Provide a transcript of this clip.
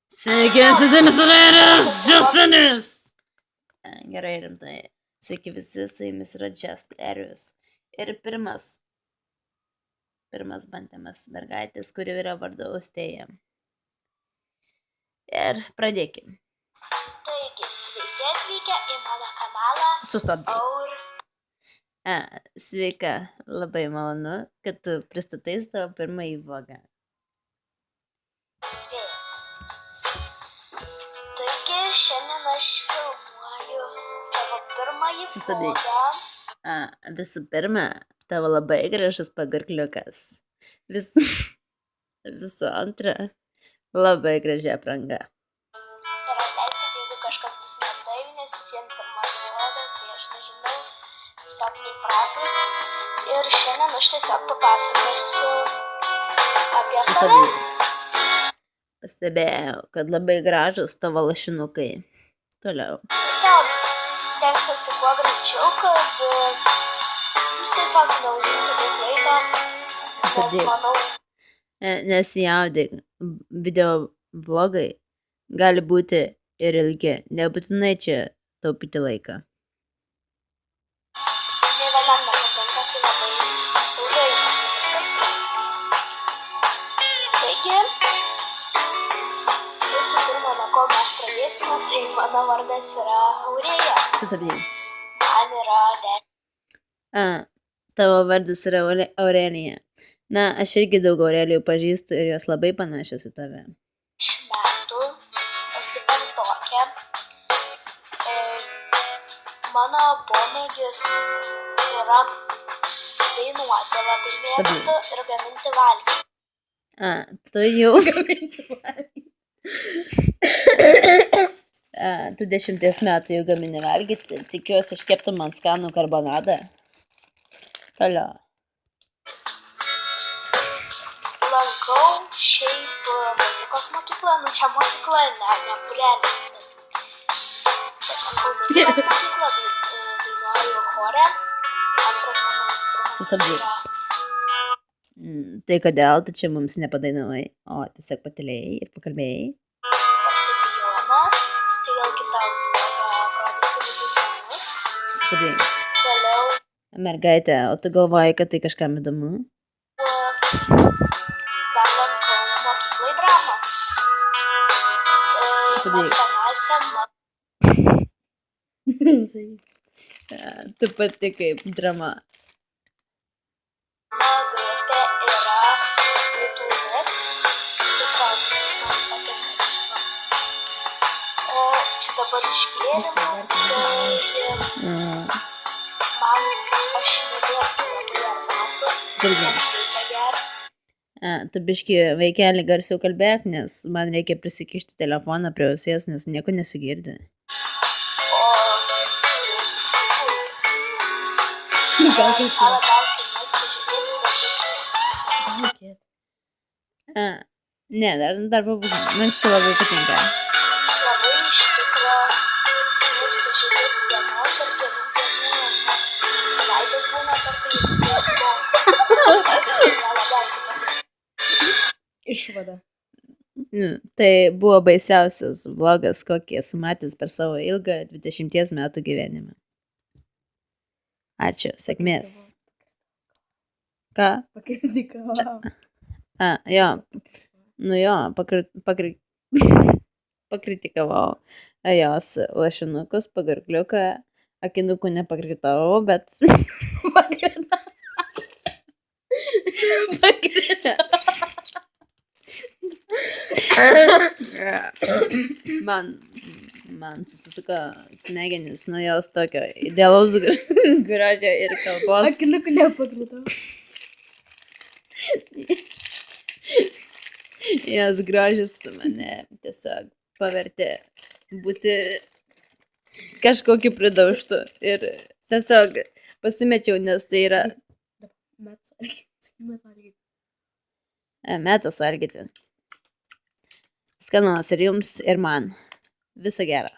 Sveiki, visi misrairis, Justinis. Gerai, rimtai. Sveiki visi, su jumis yra Justinis. Ir pirmas bandymas mergaitės, kuri yra vardu Austėja. Ir pradėkim. Taigi, sveiki atvykę į mano kanalą. Sustabdai. Sveika, labai malonu, kad tu pristatai savo pirmąjį vlogą. Taigi, šiandien aš filmuoju savo pirmąjį vlogą. Visų pirma, tavo labai gražus pagarkliukas. Visų antra, labai graži apranga. Ir atleiskite, jeigu kažkas bus ne taip, nes visiems pirmas vlogas, tai aš nežinau, tiesiog neįpratus. Ir šiandien aš tiesiog papasakosiu apie save. Pastebėjau, kad labai gražus tavo lašinukai. Toliau. Tiesiog stengsiuosi kuo greičiau, kad tiesiog neužimti daug laiko, nes manau... Nesijaudyk, video vlogai gali būti ir ilgi, nebūtinai čia taupyti laiką. Nė vienam nepatinka, kai labai ilgai viskas trunka. Taigi, visų pirma, nuo ko mes pradėsime, tai mano vardas yra Aurėja. Sustabdai. Man yra 10. Tavo vardas yra Aurelija. Na, aš irgi daug Aurelijų pažįstu ir jos labai panašios į tave. Metų, esu penktokė. Mano pomėgis yra dainuoti labai mėgstu ir gaminti valgį. Tu jau gaminti valgį. Tu 10 metų jau gamini valgyti. Tikiuosi, iškeptum man skanų karbonadą. Toliau. Lankau šiaip muzikos mokyklą, nu čia mokykla, ne būrelis, bet lankau muzikos mokyklą, dainuoju chore, antras mano instrumentas yra... Tai kodėl tu čia mums nepadainavai, o tiesiog patylėjai ir pakalbėjai? Fortepijonas, tai gal kitą vlogą rodysiu visus namus. Sustabdai. Vėliau... Mergaitė, o tu galvoji, kad tai kažkam įdomu? Dar lankau mokyklai dramą. Tai mėgstamiausia Tu pati kaip drama. mano grupė yra Little Mix. Tiesiog man patinka čia. O čia dabar išgėrimų, tai man aš nebėsiu labai arbatų, nes reikia gerti. Tu biški vaikelį garsiau kalbėk, nes man reikia prisikišti telefoną prie ausies, nes nieko nesigirdi. O labiausiai mėgstu žiūrėti dalykus. Ne, dar pabūkim. Man šitą labai patinka. Labai iš tikro mėgstu žiūrėti dienos ir kelių dienų. Savaitės būna kartais labiausiai patinka. Išvada. Tai buvo baisiausias vlogas, kokį esu matęs per savo ilgą 20 metų gyvenimą. Ačiū, sėkmės. Ką? Pakritikavau. Jo. Nu jo, pakritikavau jos lašinukus, pagarkliuką, akinukų nepakritavau, bet Man susisuko smegenis nuo jos tokio idealaus grožio ir kalbos. Akinukų nepakritau. Jos grožis mane tiesiog pavertė būti kažkokiu pridaužtu ir tiesiog pasimečiau, nes tai yra metas valgyti. Skanaus ir jums, ir man. Viso gero.